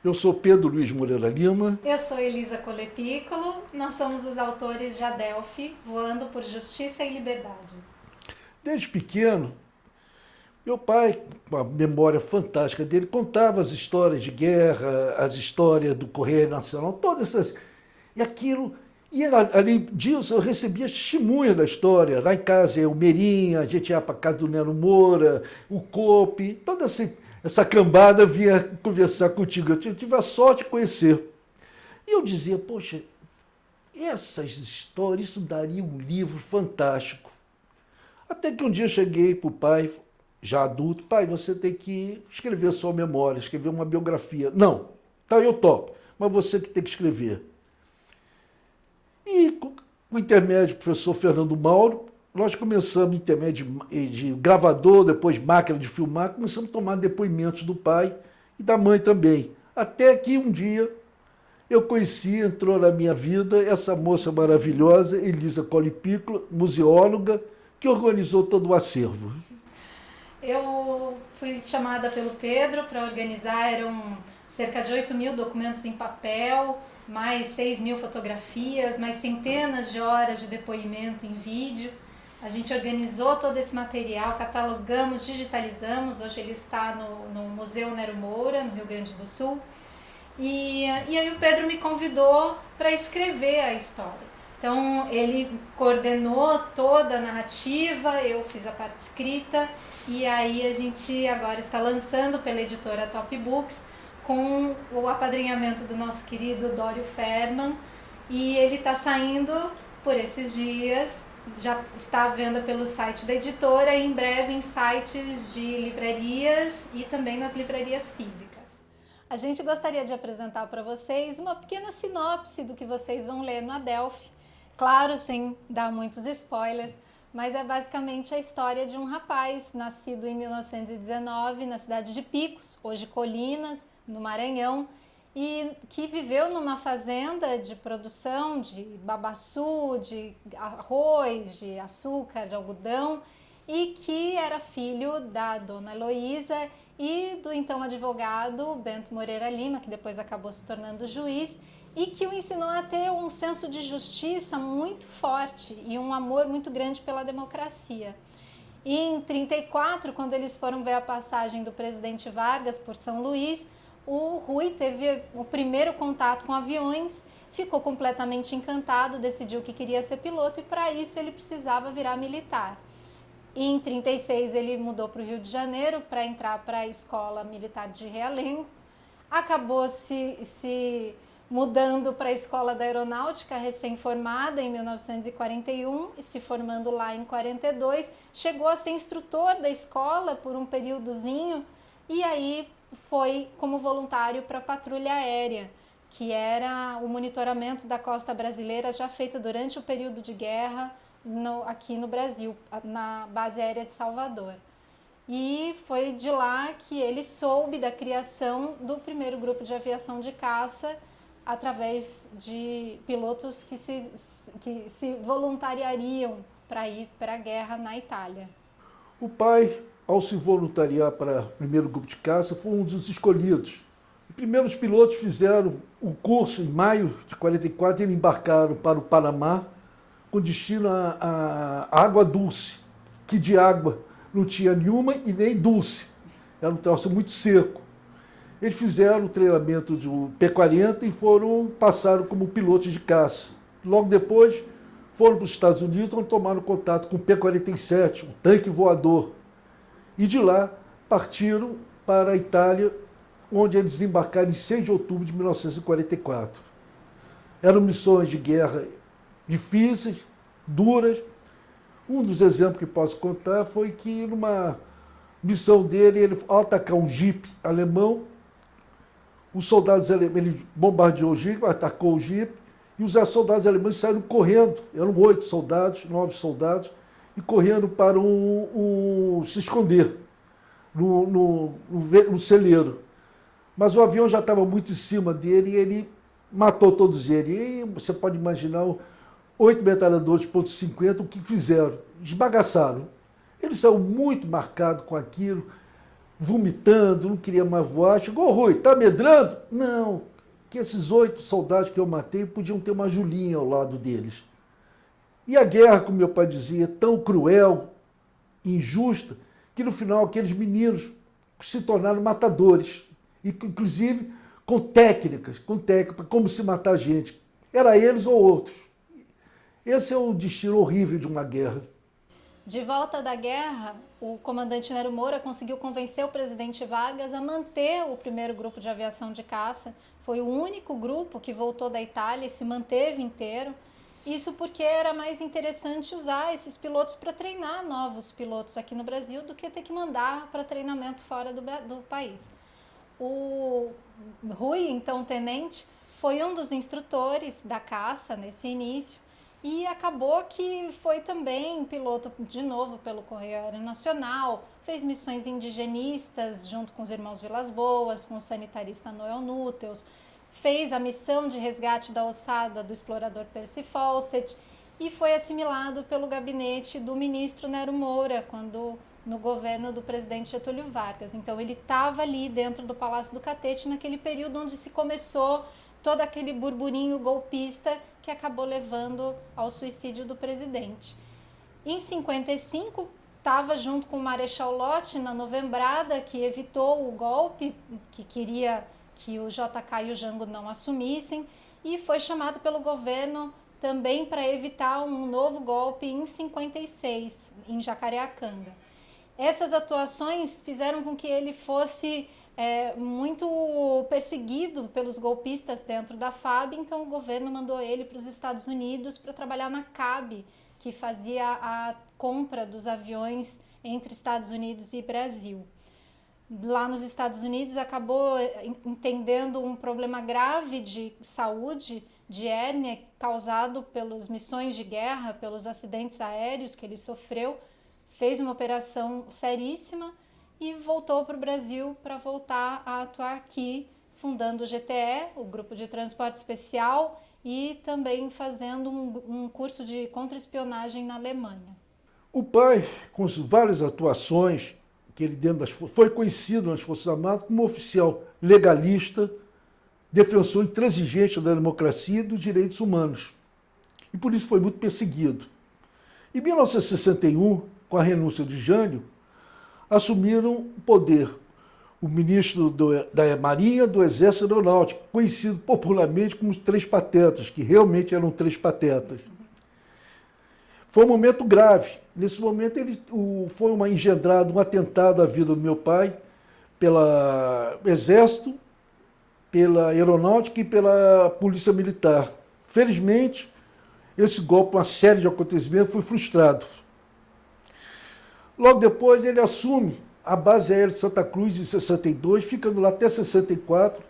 Eu sou Pedro Luiz Moreira Lima. Eu sou Elisa Colepícolo, nós somos os autores de Adelphi, Voando por Justiça e Liberdade. Desde pequeno, meu pai, com a memória fantástica dele, contava as histórias de guerra, as histórias do Correio Nacional, todas essas. E aquilo. E além disso, eu recebia testemunha da história. Lá em casa, o Meirinha, a gente ia para casa do Nero Moura, o Cope, toda essa cambada vinha conversar contigo. Eu tive a sorte de conhecer. E eu dizia, poxa, essas histórias, isso daria um livro fantástico. Até que um dia eu cheguei para o pai, já adulto, pai, você tem que escrever a sua memória, escrever uma biografia. Não, tá, eu topo, mas você que tem que escrever. E com o intermédio do professor Fernando Mauro, nós começamos, intermédio de gravador, depois máquina de filmar, começamos a tomar depoimentos do pai e da mãe também. Até que um dia eu conheci, entrou na minha vida, essa moça maravilhosa, Elisa Colepícolo, museóloga, que organizou todo o acervo. Eu fui chamada pelo Pedro para organizar, eram cerca de 8.000 documentos em papel, mais 6.000 fotografias, mais centenas de horas de depoimento em vídeo. A gente organizou todo esse material, catalogamos, digitalizamos, hoje ele está no Museu Nero Moura, no Rio Grande do Sul. E aí o Pedro me convidou para escrever a história. Então ele coordenou toda a narrativa, eu fiz a parte escrita e aí a gente agora está lançando pela editora Top Books com o apadrinhamento do nosso querido Dório Ferman e ele está saindo por esses dias, já está à venda pelo site da editora e em breve em sites de livrarias e também nas livrarias físicas. A gente gostaria de apresentar para vocês uma pequena sinopse do que vocês vão ler no Adelphi. Claro, sem dar muitos spoilers, mas é basicamente a história de um rapaz nascido em 1919 na cidade de Picos, hoje Colinas, no Maranhão, e que viveu numa fazenda de produção de babaçu, de arroz, de açúcar, de algodão, e que era filho da dona Heloísa e do então advogado Bento Moreira Lima, que depois acabou se tornando juiz, e que o ensinou a ter um senso de justiça muito forte e um amor muito grande pela democracia. E em 34, quando eles foram ver a passagem do presidente Vargas por São Luís, o Rui teve o primeiro contato com aviões, ficou completamente encantado, decidiu que queria ser piloto e para isso ele precisava virar militar. E em 36 ele mudou para o Rio de Janeiro para entrar para a Escola Militar de Realengo, acabou se mudando para a Escola da Aeronáutica, recém-formada em 1941 e se formando lá em 42, chegou a ser instrutor da escola por um períodozinho e aí foi como voluntário para a patrulha aérea, que era o monitoramento da costa brasileira já feito durante o período de guerra aqui no Brasil, na base aérea de Salvador. E foi de lá que ele soube da criação do primeiro grupo de aviação de caça através de pilotos que se voluntariariam para ir para a guerra na Itália. O pai, ao se voluntariar para o primeiro grupo de caça, foi um dos escolhidos. Primeiro, os pilotos fizeram o curso em maio de 44 e eles embarcaram para o Panamá com destino a água dulce, que de água não tinha nenhuma e nem dulce. Era um troço muito seco. Eles fizeram o treinamento do P-40 e passaram como pilotos de caça. Logo depois, foram para os Estados Unidos, onde tomaram contato com o P-47, um tanque voador. E de lá partiram para a Itália, onde eles desembarcaram em 6 de outubro de 1944. Eram missões de guerra difíceis, duras. Um dos exemplos que posso contar foi que numa missão dele, ele ao atacar um jipe alemão, os soldados alemães, ele bombardeou o jipe, atacou o jipe, e os soldados alemães saíram correndo, eram 8 soldados, 9 soldados, e correndo para se esconder no celeiro. Mas o avião já estava muito em cima dele e ele matou todos eles. E você pode imaginar 8 metralhadores .50, o que fizeram? Esbagaçaram. Eles saiu muito marcados com aquilo. vomitando, não queria mais voar. Chegou, Rui, tá medrando? Não, que esses 8 soldados que eu matei podiam ter uma Julinha ao lado deles. E a guerra, como meu pai dizia, é tão cruel, injusta, que no final aqueles meninos se tornaram matadores. E, inclusive com técnicas, para como se matar gente. Era eles ou outros. Esse é o destino horrível de uma guerra. De volta da guerra, o comandante Nero Moura conseguiu convencer o presidente Vargas a manter o primeiro grupo de aviação de caça. Foi o único grupo que voltou da Itália e se manteve inteiro. Isso porque era mais interessante usar esses pilotos para treinar novos pilotos aqui no Brasil do que ter que mandar para treinamento fora do país. O Rui, então tenente, foi um dos instrutores da caça nesse início e acabou que foi também piloto de novo pelo Correio Aéreo Nacional, fez missões indigenistas junto com os irmãos Vilas Boas, com o sanitarista Noel Núteus, fez a missão de resgate da ossada do explorador Percy Fawcett e foi assimilado pelo gabinete do ministro Nero Moura, no governo do presidente Getúlio Vargas. Então ele estava ali dentro do Palácio do Catete naquele período onde se começou todo aquele burburinho golpista que acabou levando ao suicídio do presidente. Em 55, estava junto com o Marechal Lott na Novembrada, que evitou o golpe, que queria que o JK e o Jango não assumissem, e foi chamado pelo governo também para evitar um novo golpe em 56, em Jacareacanga. Essas atuações fizeram com que ele fosse muito perseguido pelos golpistas dentro da FAB, então o governo mandou ele para os Estados Unidos para trabalhar na CAB, que fazia a compra dos aviões entre Estados Unidos e Brasil. Lá nos Estados Unidos acabou entendendo um problema grave de saúde, de hérnia, causado pelas missões de guerra, pelos acidentes aéreos que ele sofreu, fez uma operação seríssima e voltou para o Brasil para voltar a atuar aqui, fundando o GTE, o Grupo de Transporte Especial, e também fazendo um curso de contra-espionagem na Alemanha. O pai, com várias atuações, que ele foi conhecido nas Forças Armadas como oficial legalista, defensor intransigente da democracia e dos direitos humanos. E por isso foi muito perseguido. Em 1961, com a renúncia de Jânio, assumiram o poder o ministro da Marinha, do Exército Aeronáutico, conhecido popularmente como os Três Patetas, que realmente eram três patetas. Foi um momento grave. Nesse momento foi engendrado um atentado à vida do meu pai pelo Exército, pela Aeronáutica e pela Polícia Militar. Felizmente, esse golpe, uma série de acontecimentos, foi frustrado. Logo depois, ele assume a base aérea de Santa Cruz em 62, ficando lá até 64,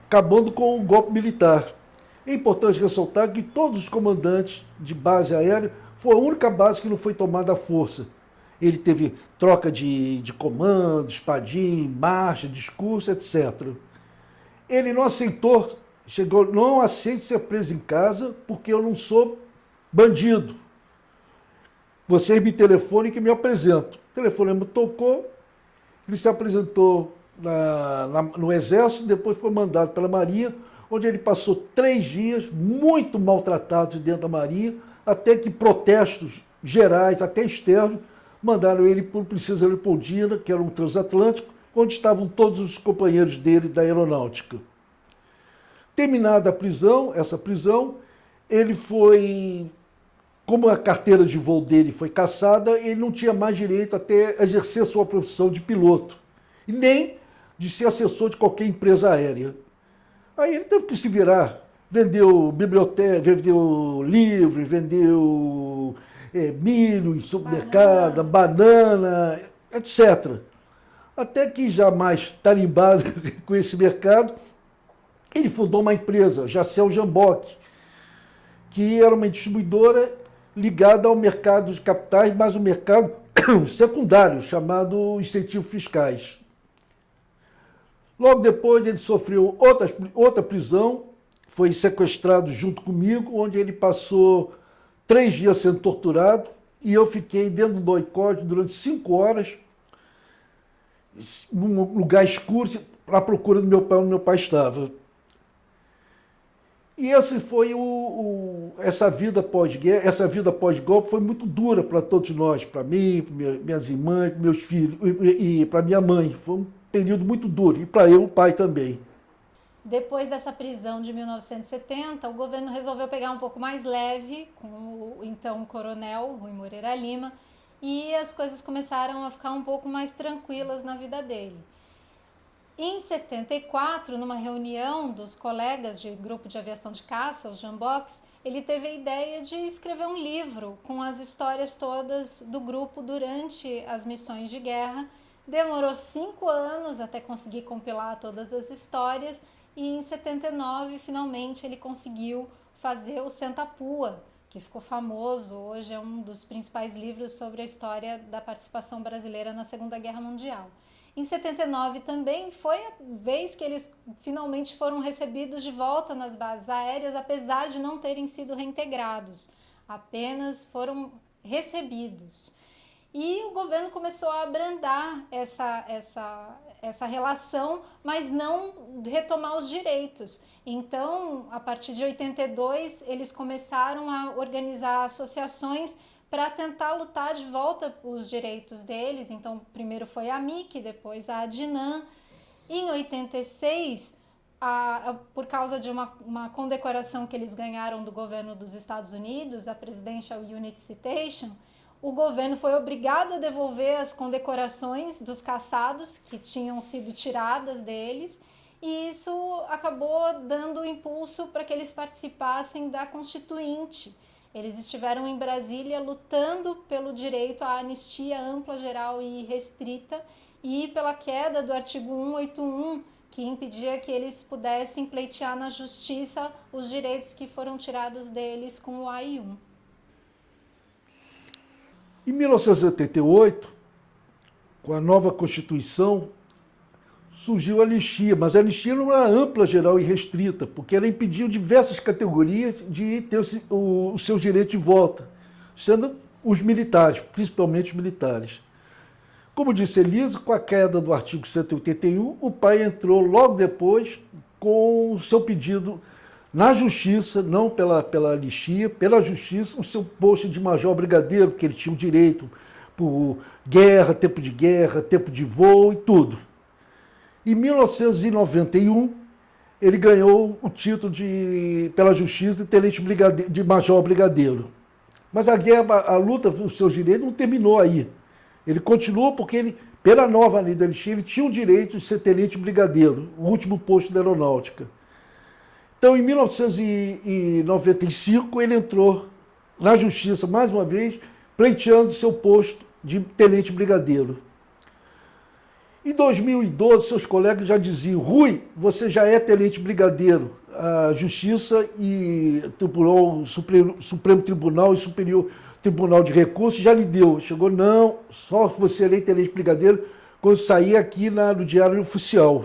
acabando com o golpe militar. É importante ressaltar que todos os comandantes de base aérea foi a única base que não foi tomada à força. Ele teve troca de comando, espadim, marcha, discurso, etc. Ele não aceitou, não aceite ser preso em casa porque eu não sou bandido. Vocês me telefonem que me apresento. O telefonema tocou, ele se apresentou no Exército, depois foi mandado pela Marinha, onde ele passou 3 dias muito maltratado dentro da Marinha, até que protestos gerais, até externos, mandaram ele para o Princesa Leopoldina, que era um transatlântico, onde estavam todos os companheiros dele da aeronáutica. Terminada essa prisão, ele foi, como a carteira de voo dele foi cassada, ele não tinha mais direito até exercer sua profissão de piloto, e nem de ser assessor de qualquer empresa aérea. Aí ele teve que se virar, vendeu biblioteca, vendeu livros, vendeu milho em supermercado, banana, etc. Até que já mais tarimbado com esse mercado, ele fundou uma empresa, Jacel Jamboc, que era uma distribuidora ligada ao mercado de capitais, mas um mercado secundário, chamado incentivos fiscais. Logo depois ele sofreu outra prisão, foi sequestrado junto comigo, onde ele passou 3 dias sendo torturado, e eu fiquei dentro do doicode durante 5 horas, num lugar escuro, à procura do meu pai, onde meu pai estava. E esse foi essa vida pós-guerra, essa vida pós-golpe foi muito dura para todos nós, para mim, para minhas irmãs, para meus filhos e para minha mãe. Foi um período muito duro, e para eu, o pai também. Depois dessa prisão de 1970, o governo resolveu pegar um pouco mais leve com o então coronel Rui Moreira Lima, e as coisas começaram a ficar um pouco mais tranquilas na vida dele. Em 74, numa reunião dos colegas de grupo de aviação de caça, os Jamboks, ele teve a ideia de escrever um livro com as histórias todas do grupo durante as missões de guerra. Demorou 5 anos até conseguir compilar todas as histórias, e em 79, finalmente, ele conseguiu fazer o Sentapua, que ficou famoso. Hoje é um dos principais livros sobre a história da participação brasileira na Segunda Guerra Mundial. Em 79 também foi a vez que eles finalmente foram recebidos de volta nas bases aéreas, apesar de não terem sido reintegrados, apenas foram recebidos. E o governo começou a abrandar essa relação, mas não retomar os direitos. Então, a partir de 82, eles começaram a organizar associações para tentar lutar de volta os direitos deles. Então, primeiro foi a MIC, depois a ADINAM. Em 86, por causa de uma condecoração que eles ganharam do governo dos Estados Unidos, a Presidential Unit Citation, o governo foi obrigado a devolver as condecorações dos caçados que tinham sido tiradas deles, e isso acabou dando impulso para que eles participassem da Constituinte. Eles estiveram em Brasília lutando pelo direito à anistia ampla, geral e restrita, e pela queda do artigo 181, que impedia que eles pudessem pleitear na justiça os direitos que foram tirados deles com o AI-1. Em 1988, com a nova Constituição, surgiu a anistia, mas a anistia não era ampla, geral e restrita, porque ela impediu diversas categorias de ter os seus direitos de volta, sendo os militares, principalmente os militares. Como disse Elisa, com a queda do artigo 181, o pai entrou logo depois com o seu pedido na justiça, não pela anistia, pela justiça, o seu posto de major brigadeiro, porque ele tinha o direito por guerra, tempo de voo e tudo. Em 1991, ele ganhou o título pela justiça de tenente brigadeiro, de major brigadeiro. Mas a guerra, a luta pelos seus direitos não terminou aí. Ele continuou porque ele, pela nova lei da anistia, ele tinha o direito de ser tenente brigadeiro, o último posto da aeronáutica. Então, em 1995, ele entrou na justiça, mais uma vez, pleiteando seu posto de tenente brigadeiro. Em 2012, seus colegas já diziam: Rui, você já é tenente brigadeiro. A Justiça e o Supremo Tribunal e Superior Tribunal de Recursos já lhe deu. Chegou, não, só você é tenente brigadeiro quando sair aqui no Diário Oficial.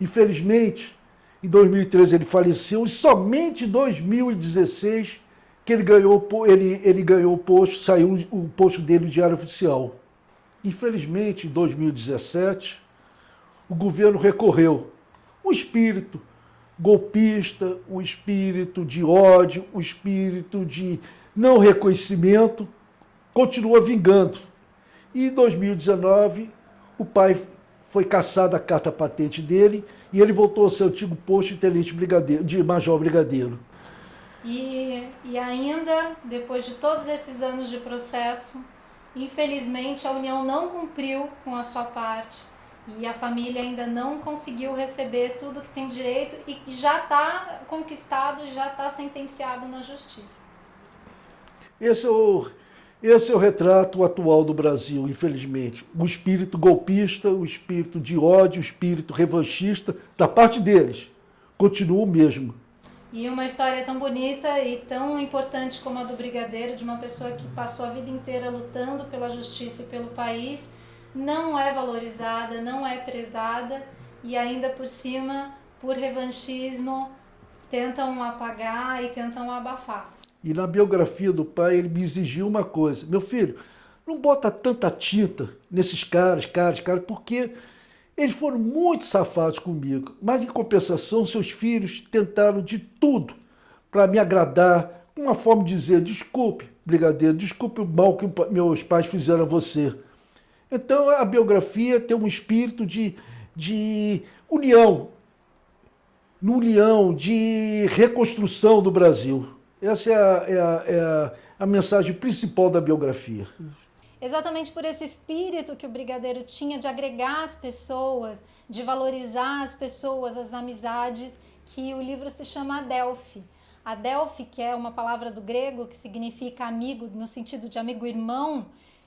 Infelizmente, em 2013 ele faleceu, e somente em 2016 que ele ganhou o posto, saiu o posto dele no Diário Oficial. Infelizmente, em 2017, o governo recorreu. O espírito golpista, o espírito de ódio, o espírito de não reconhecimento continua vingando. E em 2019, o pai foi cassada a carta patente dele e ele voltou ao seu antigo posto de tenente brigadeiro, de major brigadeiro. E ainda, depois de todos esses anos de processo, infelizmente, a União não cumpriu com a sua parte e a família ainda não conseguiu receber tudo que tem direito e já está conquistado, já está sentenciado na justiça. Esse é o retrato atual do Brasil, infelizmente. O espírito golpista, o espírito de ódio, o espírito revanchista, da parte deles, continua o mesmo. E uma história tão bonita e tão importante como a do brigadeiro, de uma pessoa que passou a vida inteira lutando pela justiça e pelo país, não é valorizada, não é prezada, e ainda por cima, por revanchismo, tentam apagar e tentam abafar. E na biografia do pai, ele me exigiu uma coisa: meu filho, não bota tanta tinta nesses caras, porque eles foram muito safados comigo. Mas, em compensação, seus filhos tentaram de tudo para me agradar, uma forma de dizer, desculpe, brigadeiro, desculpe o mal que meus pais fizeram a você. Então, a biografia tem um espírito de união, de reconstrução do Brasil. Essa é a mensagem principal da biografia. Exatamente por esse espírito que o Brigadeiro tinha de agregar as pessoas, de valorizar as pessoas, as amizades, que o livro se chama Adelphi. Adelphi, que é uma palavra do grego que significa amigo, no sentido de amigo-irmão,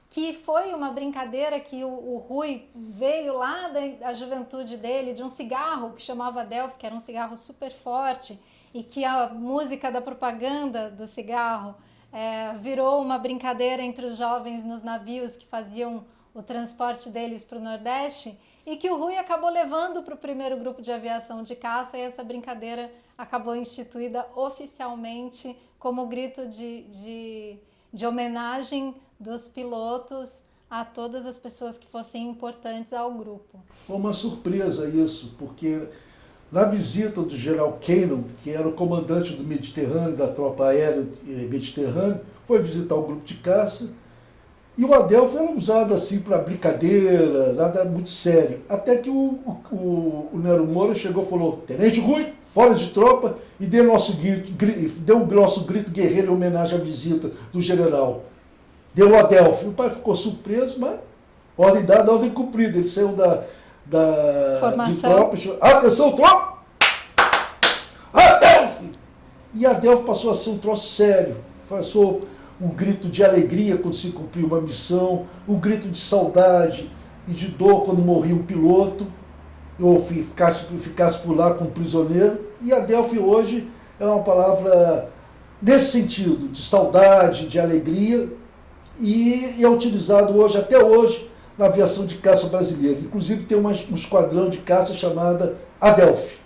que foi uma brincadeira que o Rui veio lá da juventude dele, de um cigarro que chamava Adelphi, que era um cigarro super forte, e que a música da propaganda do cigarro virou uma brincadeira entre os jovens nos navios que faziam o transporte deles para o Nordeste, e que o Rui acabou levando para o primeiro grupo de aviação de caça, e essa brincadeira acabou instituída oficialmente como grito de homenagem dos pilotos a todas as pessoas que fossem importantes ao grupo. Foi uma surpresa isso, porque na visita do general Cannon, que era o comandante do Mediterrâneo, da tropa aérea Mediterrâneo, foi visitar o grupo de caça, e o Adelphi era usado assim para brincadeira, nada muito sério. Até que o Nero Moura chegou e falou: Tenente Rui, fora de tropa, e deu o nosso grito guerreiro em homenagem à visita do general. Deu o Adelphi. O pai ficou surpreso, mas ordem dada, ordem cumprida. Ele saiu de tropa e falou: atenção, tropa! Adelphi! E Adelphi passou a ser um troço sério. Passou um grito de alegria quando se cumpriu uma missão, um grito de saudade e de dor quando morria um piloto, ou ficasse por lá como prisioneiro. E Adelphi hoje é uma palavra nesse sentido, de saudade, de alegria, e é utilizado hoje, até hoje, na aviação de caça brasileira. Inclusive tem um esquadrão de caça chamada Adelphi.